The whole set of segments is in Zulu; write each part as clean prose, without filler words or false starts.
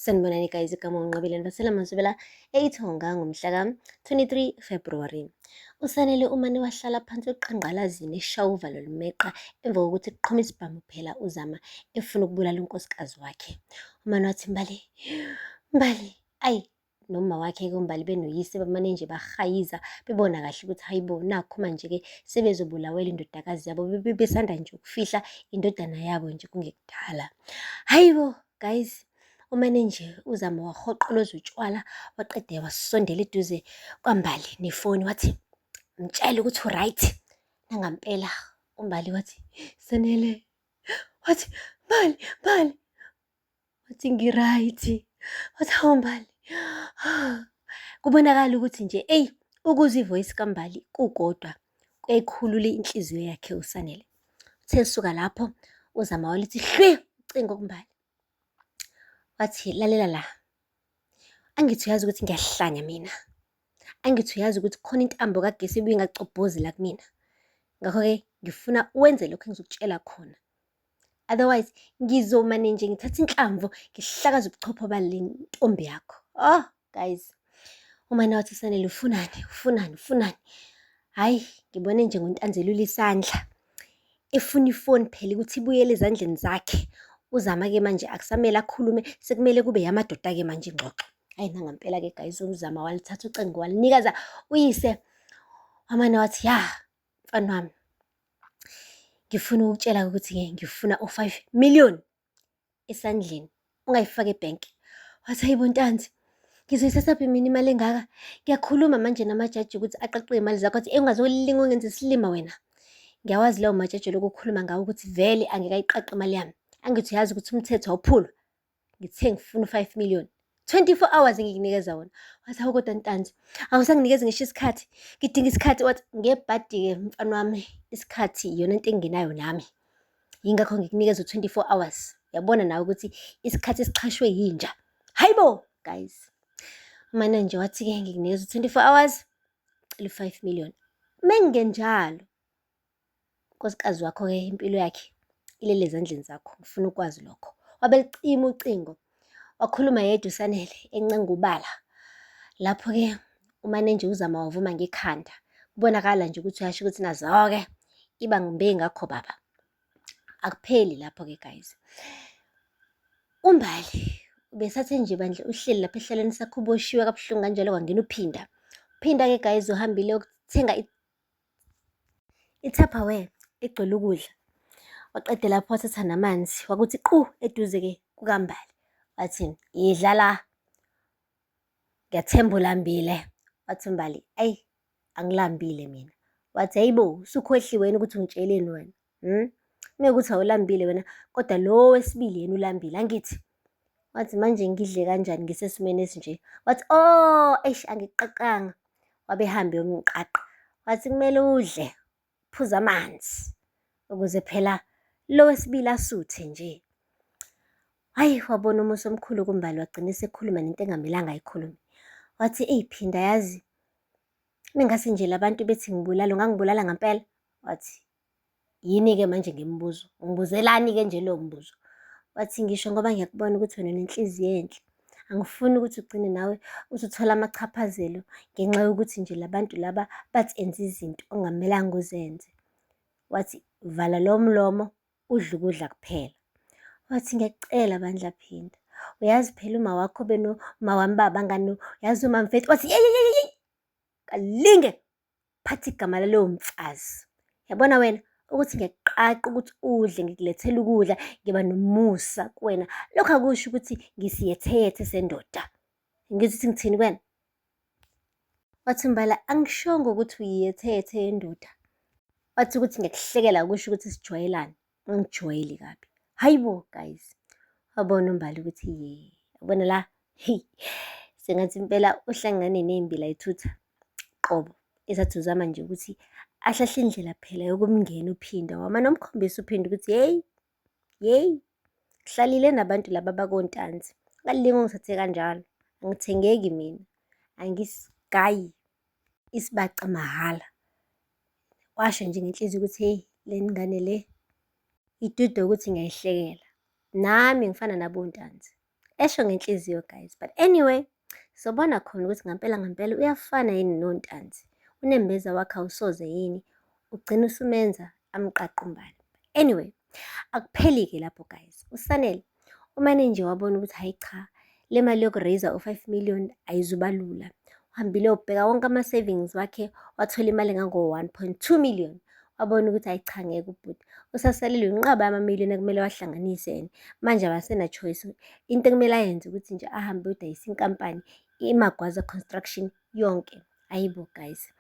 Sanibonani guys, igama unqabeleni basela masibela eithonga ngomhla ka-23 February. USanele umane wahlala phansi eqhanqalazini eshaya uvalo lumeqa emva kokuthi kuqhuma isibhamu phela uzama efuna ukubulala unkosikazi wakhe. Umane wathi Mbali, ayi noma wakhe-ke uMbali benoyise bamane nje bahayiza bebona kahle ukuthi hayibo nakho manje-ke sebezobulawela indodakazi yabo besanda nje ukufihla indodana yabo nje kungekudala. Hayibo guys, umane nje uzama wahoqoloza utshwala waqede wasondela eduze kwaMbali nefoni wathi mtshele ukuthi u-right. Nangampela uMbali wathi Sanele, wathi Mbali, wathi ngi-right, wathi hawu Mbali. Kubonakala ukuthi nje ukuzwa ivoyisi kaMbali kukodwa kuyayikhulula inhliziyo yakhe uSanele. Uthe suka lapho uzama walithi hlwi ucingo kuMbali. Wathi lalela la, angithi uyazi ukuthi ngiyahlanya mina, angithi uyazi ukuthi khona intambo kagesi ebuye ingacobhozi la kumina. Ngakho-ke ngifuna wenze lokho engizokutshela khona, otherwise ngizomane nje ngithatha inhlamvu ngihlakaze ubuchopho bale ntombi yakho. Oh guys, umane wathi uSanele ufunani? Hhayi ngibone nje ngontanzelula isandla efuna ifoni phela ukuthi ibuyele ezandleni zakhe. Uzama-ke manje akusamele akhulume, sekumele kube yamadoda-ke manje ingxoxo. Hhayi nangampela-ke guys, uzama walithatha ucingo walinikeza uyise. Wamane wathi mfana wami, ngifuna ukutshela ukuthi-ke ngifuna u5 million esandleni ungayifaki ebhenki. Wathi hayibo Ntanzi, ngizoyithathaphi mina imali engaka? Ngiyakhuluma manje namajaji ukuthi aqaqe imali zakho, wathi ungazolilinga ungenze isilima wena. Ngiyawazi lawo majaji lokhu ukukhuluma ngawo ukuthi vele angeke ayiqaqe imali yami. Angithi uyazi ukuthi umthetho awuphulwa. Ngithe ngifuna u5 million 24 hours ngikunikeza wona. Wathi hawu kodwa Ntanzi, awusanginikezi ngisho isikhathi, ngidinga isikhathi. Wathi ngebhadi-ke mfana wami, isikhathi iyona into engenayo nami, yingakho ngikunikeza u24 hours. Yabona nawe ukuthi isikhathi esichashwe yinja. Hayibo guys, umane nje wathi-ke ngikunikeza u24 hours cela u5 million. Mengenjalo unkosikazi wakho-ke impilo yakhe ilele ezandleni zakho, ngifuna ukwazi lokho. Wabelicima ucingo wakhuluma yedwa uSanele encenga ubala. Lapho-ke umane nje uzama wavuma ngekhanda, kubonakala nje ukuthi uyasho ukuthi nazo-ke iba ngibe ngakho baba. Akupheli lapho-ke guys, uMbali ubesathe nje bandla uhleli lapha ehlalweni sakhe uboshiwe kabuhlungu kanjalo kwangena uphinda-ke guys uhambile ukuthenga i-Tupperware egcwele ukudla. Waqede lapho wathatha namanzi wakuthi eduze-ke kukaMbali. Wathi idla la, ngiyathemba ulambile. Wathi uMbali angilambile mina. Wathi hayibo usukhohliwe yini ukuthi ungitsheleni wena? Mekuthi awulambile wena kodwa lo wesibili yena ulambile angithi. Wathi manje ngidle kanjani ngisesimeni esinje? Wathi angikuqaqanga. Wabehambe yomqaqa. Wathi kumele udle uphuze amanzi ukuze phela lo wesibili asuthe nje. Hayi wabona umusa omkhulu kuMbali, wagcina esekhuluma nento engamelanga ayikhulume. Wathi phinda yazi, mengase nje labantu bethi ngibulala ungangibulala ngampela? Wathi yini-ke manje ngimbuzo, ungibuzelani-ke nje lowo mbuzo? Wathi ngisho ngoba ngiyakubona ukuthi wena unenhliziyo enhle, angifuni ukuthi ugcine nawe usuthola amachaphazelo ngenxa yokuthi nje labantu laba bathi enza izinto ongamelanga uzenze. Wathi vala lo mlomo udle ukudla kuphela. Wathi ngiyakucela bandla phinda, uyazi phela uma wakho benoma wami babangani, uyazi uma Mfethu. Wathi kalinge phatha igama lalowo mfazi. Yabona wena ukuthi ngiyakuqaqa ukuthi udle, ngikulethela ukudla, ngiba nomusa kuwena, lokho akusho ukuthi ngisiyetheyethe sendoda. Ngithi ngithini kuwena? Wathi Mbali angishongo ukuthi uyiyetheyethe yendoda. Wathi ukuthi ngiyakuhlekela akusho ukuthi sijwayelane. Angijwayeli kabi. Hayibo guys, wabona uMbali ukuthi yabona la, sengathi impela uhlangane nembi la ithutha qobo. Esathi uzama nje ukuthi ahlahle indlela phela yokumngena uphinda. Wamane umkhombisa uphinda ukuthi kuhlalile nabantu laba bakontanzi, ngalinge ungithathe kanjalo. Angithengeki mina, angisigayi isibaca mahhala. Washo nje ngenhliziyo ukuthi le ngane le iduda ukuthi ngiyayihlekela, nami ngifana nabontanzi. esho ngenhliziyo guys. But anyway, sobona khona ukuthi ngampela uyafana yini noNtanzi. Unembeza wakhe awusoze yini ugcina usumenza amqaqa umbala. Anyway, akupheli-ke lapho guys. USanele umane nje wabona ukuthi hayi cha, le mali yokuraiser u5 million ayizuba lula. Uhambile ubheka wonke ama-savings wakhe, wathola imali engango-1.2 million. Wabona ukuthi hayi cha ngeke ubhuti. Usasalelwe inqaba yama-million ekumele wahlanganise yena. Manje abasena-choice. Into ekumele ayenze ukuthi nje ahambe uyodayisa inkampani iMagwaza Construction yonke. Ayibo guys.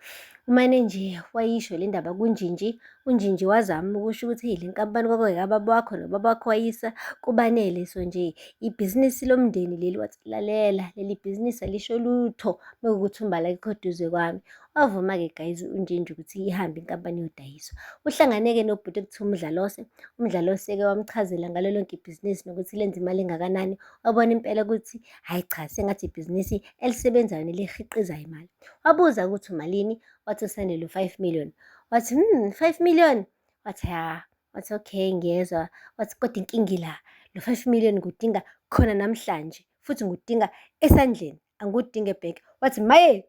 Umane nje wayisho le ndaba kuNjinji. UNjinji wazama ukusho ukuthi hey, le nkampani kwakuyababa wakho nobaba wakho wayisa kubanele. So nje ibhizinisi lomndeni leli, wathi lalela, leli bhizinisi alisho lutho mekuwukuthi umbala akekho eduze kwami. Wavuma-ke guys uNjinji ukuthi ihambe inkampani yodayiswa. Uhlanganeke nobhuti ekuthiwa uMdlalose. UMdlalose-ke wamchazela ngalo lonke ibhizinisi nokuthi lenza imali engakanani. Wabona impela ukuthi hayi cha, sengathi ibhizinisi elisebenzayo nelihiqizayo imali. Wabuza ukuthi umalini, wathi uSanele 5 million. Wathi 5 million? Wathi ya. Wathi okay ngiyezwa. Wathi kodwa inkinga la, lo 5 million ngudinga khona namhlanje futhi ngudinga esandleni, angudinga ebhenki. Wathi maye,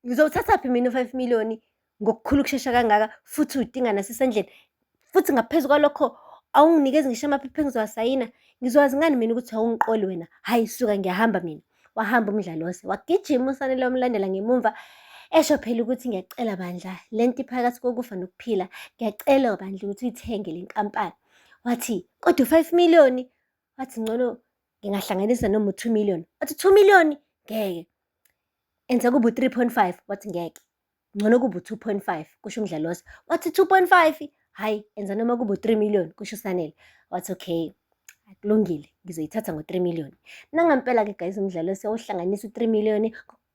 ngizowuthathaphi mina u5 million ngokukhulu ukushesha kangaka futhi udinga nasesandleni, futhi ngaphezu kwalokho awunginikezi ngisho amaphepha engizowasayina. Ngizowazi ngani mina ukuthi awungiqoli wena? Hayi suka, ngiyahamba mina. Wahamba uMdlalose, wagijima uSanele wamlandela ngemumva, esho phela ukuthi ngiyacela bandla, le nto iphakathi kokufa nokuphila, ngiyacela bandla ukuthi uyithenge le nkampani. Wathi kodwa u5 million? Wathi ngcono ngingahlanganisa noma u2 million. Wathi 2 million? Ngeke. Enza kube u3.5. Wathi ngeke. Ngcono kube u2.5 kusho uMdlalose. Wathi 2.5? Hayi, enza noma kube u3 million kusho uSanele. Wathi okay, kulungile, ngizoyithatha ngo3 million. Nangampela-ke guys uMdlalose wahlanganisa u3 million.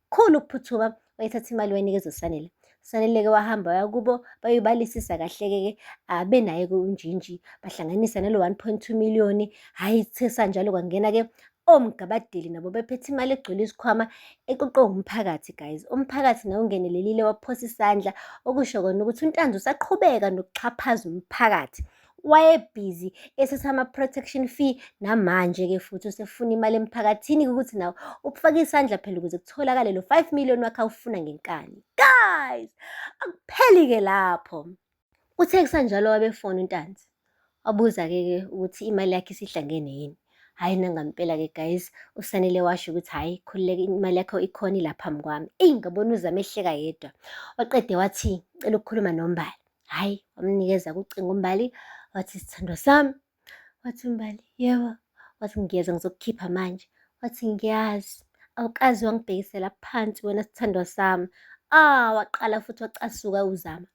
Kukhulu ukuphuthuma wayethatha imali wayinikeza uSanele. uSanele-ke wahamba waya kubo bayibalisisa kahle-ke abe naye-ke uNjinji, bahlanganisa nalo 1.2 million. Hhayi kuthe sanjalo kwangena-ke omgabadeli nabo bephethe imali egcwele isikhwama eqoqwe umphakathi guys. Umphakathi nawo ungenelelile waphosa isandla, okusho kona ukuthi uNtanzi usaqhubeka nokuxhaphaza umphakathi. Wayebhizi esetha ama-protection fee, namanje-ke futhi usefuna imali emphakathini ukuthi nawo ukufaka isandla phela ukuze kutholakale lo 5 million wakhe awufuna ngenkani. Guys, akupheli-ke lapho. Uthe kusanjalo wabefona uNtanzi, wabuza-ke ukuthi imali yakhe isihlangene yini. Hhayi nangampela-ke guys uSanele washo ukuthi hhayi khululeka, imali yakho ikhona ila phambi kwami. Eyi ngabona uzama ehleka yedwa. Waqede wathi cela ukukhuluma noMbali. Hhayi, wamnikeza kucinga uMbali. Wathi sithandwa sami. Wathi uMbali yebo. Wathi ngiyeza ngizokukhipha manje. Wathi ngiyazi awukazi wangibhekisela phansi wena sithandwa sami. Waqala futhi wacasuka uzama.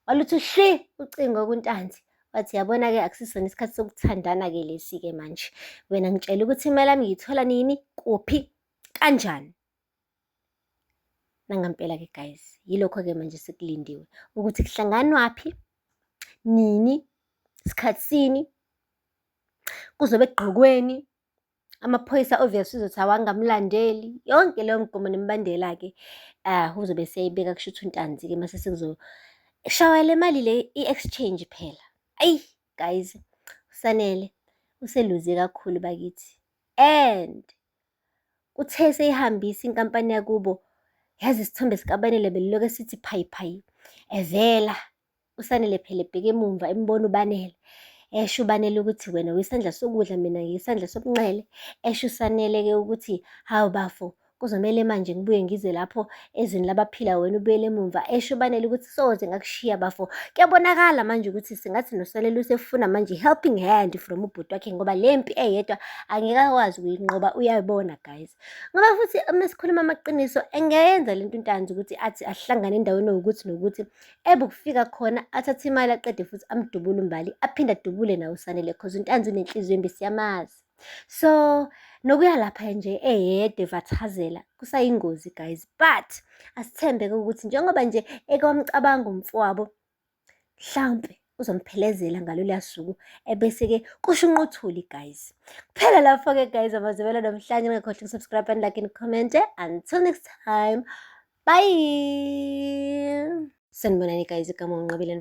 Waluthi hli ucingo kuNtanzi. Wathi yabona-ke akusisona isikhathi sokuthandana-ke lesi-ke manje. Wena ngitshela ukuthi imali yami ngiyithola nini, kuphi, kanjani. Nangampela-ke guys yilokho-ke manje sekulindiwe ukuthi kuhlanganwaphi, nini, sikhathi sini, kuzobe kugqokweni, amaphoyisa obvious uzothi awangamlandeli. Yonke leyo mgomo nemibandela-ke uzobe seyayibeka kusho ukuthi uNtanzi-ke mase sekuzoshaywa le mali le i-exchange phela. Ayi guys uSanele useluze kakhulu bakithi, and uthe seyihambisa inkampani yakubo, yazi isithombe sikaBanele belilokhu sithi phayi. Evela uSanele phela ebheke emumva embona uBanele, esho uBanele ukuthi wena uyisandla sokudla mina ngiyisandla sobunxele. Esho uSanele-ke ukuthi hawu bafo, kuzomele manje ngibuye ngize lapho ezweni labaphila wena ubuyele emumva. Esho uBanele ukuthi soze ngakushiya bafo. Kuyabonakala manje ukuthi singathi noSanele usefuna manje i-helping hand from ubhuti wakhe, ngoba le mpi eyedwa angeke akwazi ukuyinqoba. Uyayibona guys, ngoba futhi mesikhuluma amaqiniso engayenza lento uNtanzi ukuthi athi ahlangane endaweni ewukuthi nokuthi ebukufika khona athathe imali aqede futhi amdubule uMbali, aphinde adubule nawe uSanele cause uNtanzi unenhliziyo embi siyamazi. So nokuya lapha nje eyedwa evathazela kusayingozi guys, but asithembe-ke ukuthi njengoba nje ekwamcabanga umfowabo, mhlawumpe uzomphelezela ngaloluya suku ebese-ke kusho unquthuli guys. Kuphela lapho-ke guys amazwela namhlanje, ningakhohlwa ukusubscribe and like and comment. Until next time, bye. Sanibonani guys, igama unqabile.